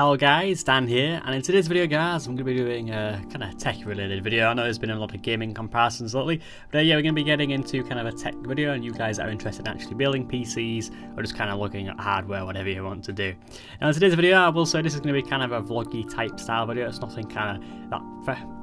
Hello guys, Dan here, and in today's video guys I'm going to be doing a kind of tech related video. I know there's been a lot of gaming comparisons lately, but yeah, we're going to be getting into kind of a tech video, and you guys are interested in actually building PCs or just kind of looking at hardware, whatever you want to do. Now in today's video I will say this is going to be kind of a vloggy type style video. It's nothing kind of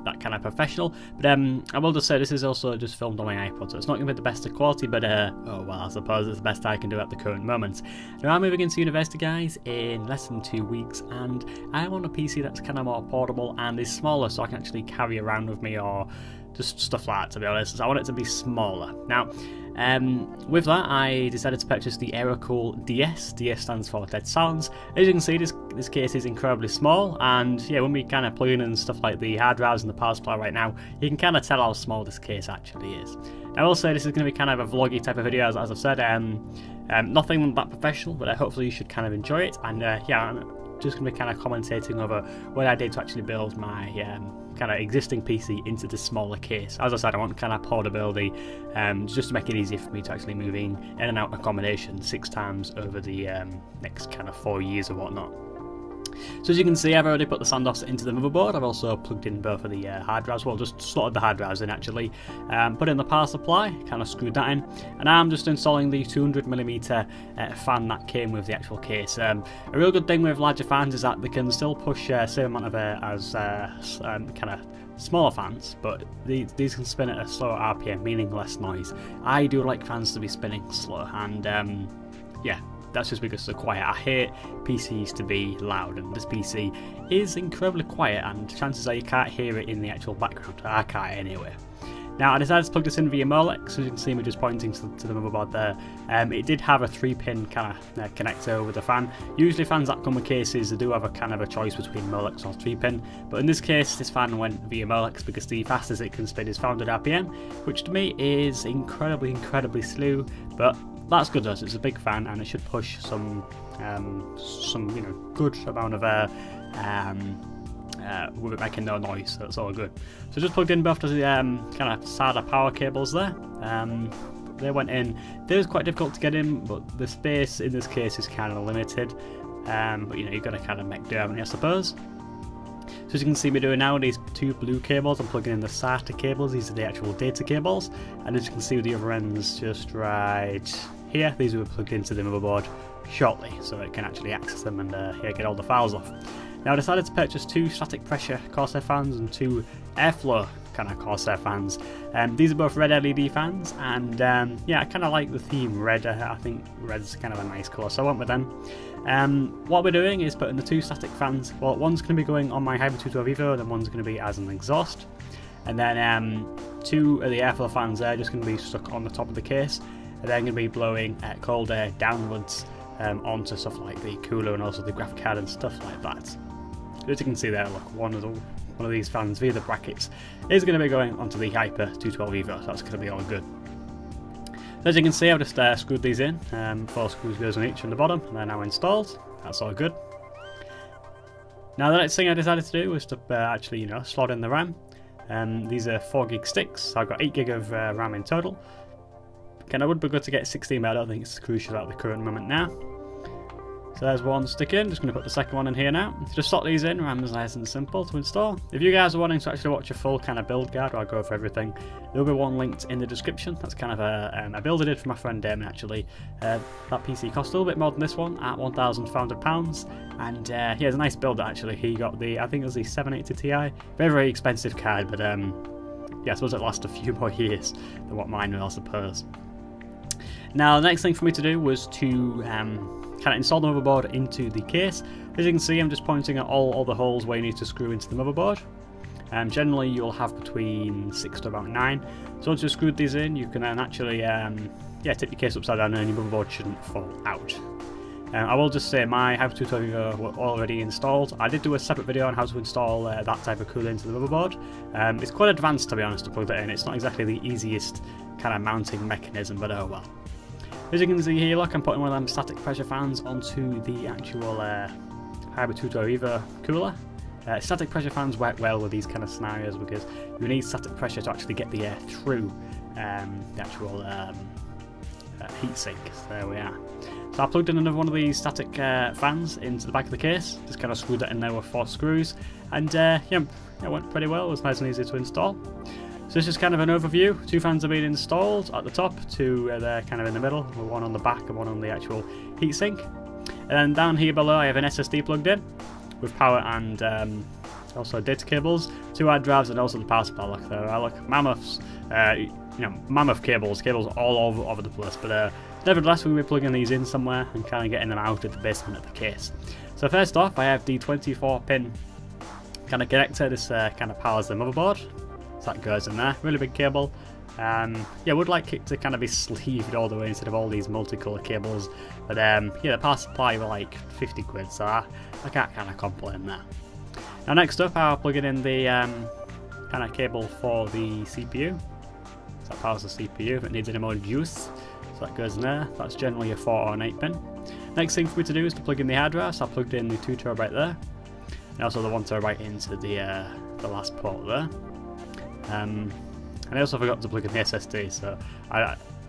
that kind of professional, but I will just say this is also just filmed on my iPod, so it's not going to be the best of quality, but oh well, I suppose it's the best I can do at the current moment. Now I'm moving into university guys in less than 2 weeks, and I want a PC that's kind of more portable and is smaller, so I can actually carry around with me or just stuff like that, to be honest. So I want it to be smaller. Now with that I decided to purchase the Aerocool DS. DS stands for Dead Silence. As you can see, this case is incredibly small, and yeah, when we kind of plug in and stuff like the hard drives and the power supply right now, you can kind of tell how small this case actually is. I will say this is going to be kind of a vloggy type of video, as I've said. Nothing that professional, but hopefully you should kind of enjoy it. And yeah, I'm just going to be kind of commentating over what I did to actually build my kind of existing PC into the smaller case. As I said, I want kind of portability, just to make it easier for me to actually move in and out accommodation 6 times over the next kind of 4 years or whatnot. So as you can see, I've already put the standoffs into the motherboard. I've also plugged in both of the hard drives, well, just slotted the hard drives in actually, put in the power supply, kind of screwed that in, and I'm just installing the 200mm fan that came with the actual case. A real good thing with larger fans is that they can still push same amount of air as kind of smaller fans, but these can spin at a slower RPM, meaning less noise. I do like fans to be spinning slow, and yeah, that's just because they're quiet. I hate PCs to be loud, and this PC is incredibly quiet, and chances are you can't hear it in the actual background. I can't anyway. Now I decided to plug this in via Molex, so you can see me just pointing to the motherboard there. It did have a 3-pin kind of connector with the fan. Usually fans that come with cases, they do have a kind of a choice between Molex or 3-pin, but in this case this fan went via Molex because the fastest it can spin is 500 RPM, which to me is incredibly slow, but that's good as it's a big fan and it should push some you know, good amount of air with it making no noise, so that's all good. So just plugged in both of the kind of SATA power cables there. They went in. They was quite difficult to get in, but the space in this case is kind of limited. But you know, you've got to kind of make do, haven't you, I suppose. So as you can see me doing now, these 2 blue cables, I'm plugging in the SATA cables. These are the actual data cables, and as you can see with the other ends just right here, these will be plugged into the motherboard shortly, so it can actually access them and yeah, get all the files off. Now I decided to purchase 2 static pressure Corsair fans and 2 airflow kind of Corsair fans. These are both red LED fans, and yeah, I kind of like the theme red. I think red's kind of a nice colour, so I went with them. What we're doing is putting the 2 static fans, well, one's going to be going on my Hyper 212 Evo, and then one's going to be as an exhaust, and then 2 of the airflow fans there are just going to be stuck on the top of the case, and they're going to be blowing cold air downwards onto stuff like the cooler and also the graphic card and stuff like that. As you can see there, look, one of these fans via the brackets is going to be going onto the Hyper 212 Evo, so that's going to be all good. So as you can see, I've just screwed these in, 4 screws goes on each on the bottom, and they're now installed. That's all good. Now the next thing I decided to do was to actually, you know, slot in the RAM. These are 4 gig sticks, so I've got 8 gig of RAM in total. Again, it would be good to get 16, but I don't think it's crucial at the current moment now. So there's one stick in, just going to put the second one in here now. Just slot these in, RAM is nice and simple to install. If you guys are wanting to actually watch a full kind of build guide where I go over everything, there will be one linked in the description. That's kind of a build I did for my friend Damon actually. That PC cost a little bit more than this one at £1,500, and yeah, it's a nice build actually. He got the, I think it was the 780 Ti, very expensive card, but yeah, I suppose it lasts a few more years than what mine will, I suppose. Now the next thing for me to do was to kind of install the motherboard into the case. As you can see, I'm just pointing at all the holes where you need to screw into the motherboard. Generally you'll have between 6 to about 9. So once you've screwed these in, you can then actually yeah, tip your case upside down and your motherboard shouldn't fall out. I will just say my Hyper 212 Evo were already installed. I did do a separate video on how to install that type of cooler into the motherboard. It's quite advanced, to be honest, to plug that in. It's not exactly the easiest kind of mounting mechanism, but oh well. As you can see here, look, I'm putting one of them static pressure fans onto the actual Hyper 212 Evo cooler. Static pressure fans work well with these kind of scenarios because you need static pressure to actually get the air through the actual heatsink. So there we are. So I plugged in another one of these static fans into the back of the case, just kind of screwed that in there with 4 screws, and yeah, it went pretty well. It was nice and easy to install. So this is kind of an overview. 2 fans have been installed at the top, 2 they're kind of in the middle, one on the back and one on the actual heatsink. And then down here below I have an SSD plugged in with power and also data cables, 2 hard drives, and also the power supply. Look, there are mammoths, mammoth cables all over the place. But nevertheless, we'll be plugging these in somewhere and kind of getting them out of the basement of the case. So first off, I have the 24-pin kind of connector. This kind of powers the motherboard. So that goes in there. Really big cable. Yeah, would like it to kind of be sleeved all the way instead of all these multicolour cables. But yeah, the power supply were like 50 quid, so I can't kind of complain there. Now next up, I'll plug in the kind of cable for the CPU. So that powers the CPU if it needs any more juice. So that goes in there. That's generally a 4 or an 8 pin. Next thing for me to do is to plug in the hard drive. So I plugged in the 2TB there, and also the 1TB into the last port there. And I also forgot to plug in the SSD. So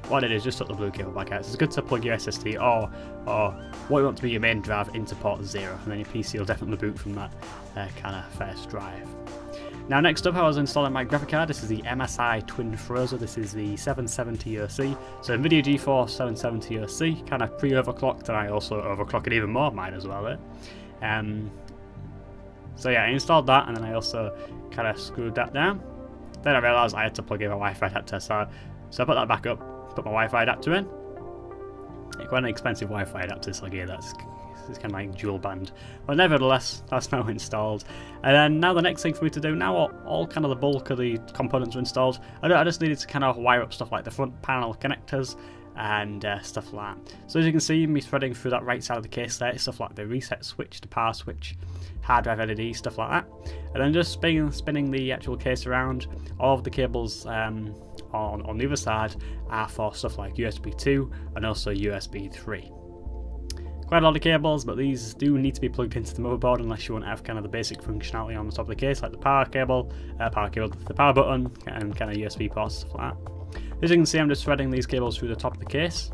what I did is just took the blue cable back out. So it's good to plug your SSD or what you want to be your main drive into port 0, and then your PC will definitely boot from that kind of first drive. Now next up, I was installing my graphic card. This is the MSI Twin Frozer. This is the 770OC. So NVIDIA GeForce 770OC, kind of pre-overclocked, and I also overclock it even more, mine as well there. So yeah, I installed that, and then I also kind of screwed that down. Then I realised I had to plug in my Wi-Fi adapter, so I put that back up, put my Wi-Fi adapter in. It's quite an expensive Wi-Fi adapter, so yeah, it's kind of like dual band. But nevertheless, that's now installed. And then now the next thing for me to do, now all kind of the bulk of the components are installed, I just needed to kind of wire up stuff like the front panel connectors and stuff like that. So as you can see, me threading through that right side of the case there, stuff like the reset switch, the power switch, hard drive LED, stuff like that. And then just spinning the actual case around. All of the cables on the other side are for stuff like USB 2 and also USB 3. Quite a lot of cables, but these do need to be plugged into the motherboard unless you want to have kind of the basic functionality on the top of the case, like the power cable, the power button, and kind of USB ports, stuff like that. As you can see, I'm just threading these cables through the top of the case.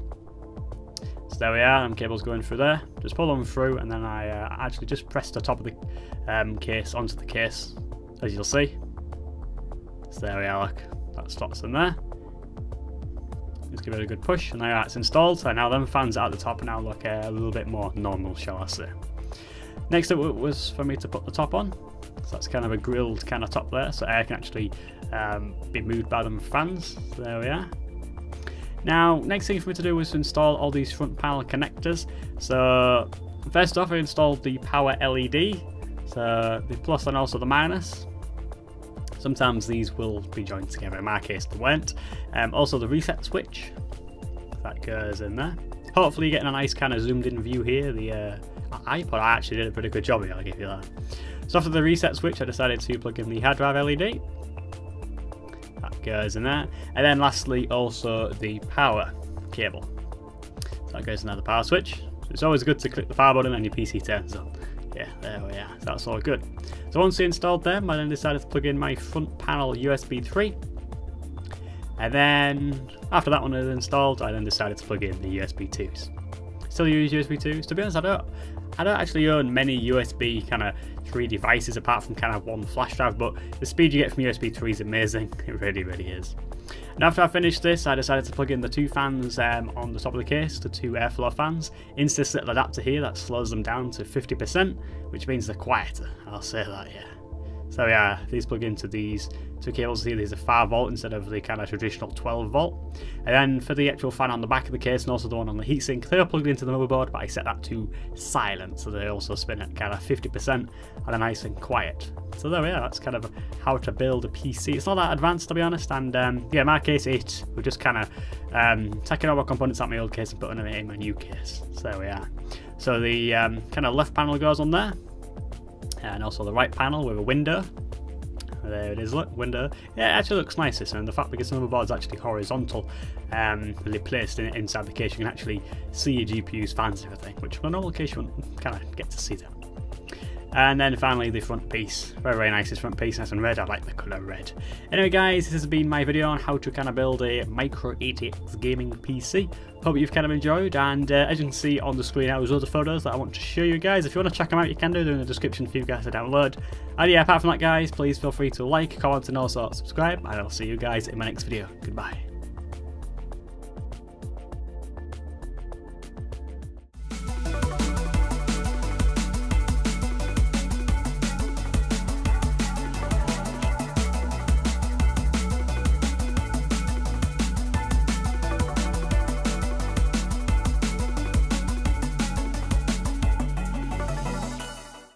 So there we are, and cables going through there. Just pull them through, and then I actually just press the top of the case onto the case, as you'll see. So there we are, look, that slots in there. Just give it a good push, and now it's installed. So now them fans at the top now look a little bit more normal, shall I say. Next up was for me to put the top on. So that's kind of a grilled kind of top there, so air can actually be moved by them fans. So there we are. Now, next thing for me to do was to install all these front panel connectors. So first off, I installed the power LED, so the plus and also the minus. Sometimes these will be joined together, in my case they weren't. Also the reset switch, that goes in there. Hopefully you're getting a nice kind of zoomed in view here. The iPod actually did a pretty good job here, I'll give you that. So after the reset switch, I decided to plug in the hard drive LED. That goes in there. And then lastly, also the power cable. So that goes in there, the power switch. So it's always good to click the power button and your PC turns on. Yeah, there we are. So that's all good. So once I installed them, I then decided to plug in my front panel USB 3. And then after that one was installed, I then decided to plug in the USB 2s. Still use USB 2s. To be honest, I don't actually own many USB kind of 3 devices apart from kind of one flash drive, but the speed you get from USB 3 is amazing. It really, really is. And after I finished this, I decided to plug in the 2 fans on the top of the case, the 2 airflow fans, into this little adapter here that slows them down to 50%, which means they're quieter. I'll say that, yeah. So yeah, these plug into these 2 cables here. These are 5 volt instead of the kind of traditional 12 volt. And then for the actual fan on the back of the case and also the one on the heatsink, they're plugged into the motherboard, but I set that to silent, so they also spin at kind of 50% and are nice and quiet. So there we are, that's kind of how to build a PC. It's not that advanced, to be honest, and yeah, in my case we're just kind of taking over components out of my old case and putting them in my new case. So there we are. So the kind of left panel goes on there, and also the right panel with a window. There it is, look, window. Yeah, it actually looks nice, this, and the fact because the motherboard's actually horizontal, really placed inside the case, you can actually see your GPU's fans and everything, which on a normal case you wouldn't kind of get to see them. And then finally the front piece, very nice, this front piece, nice and red. I like the colour red. Anyway guys, this has been my video on how to kind of build a Micro-ATX Gaming PC. Hope you've kind of enjoyed, and as you can see on the screen, there's other photos that I want to show you guys. If you want to check them out, you can do. They're in the description for you guys to download. And yeah, apart from that guys, please feel free to like, comment and also subscribe, and I'll see you guys in my next video. Goodbye.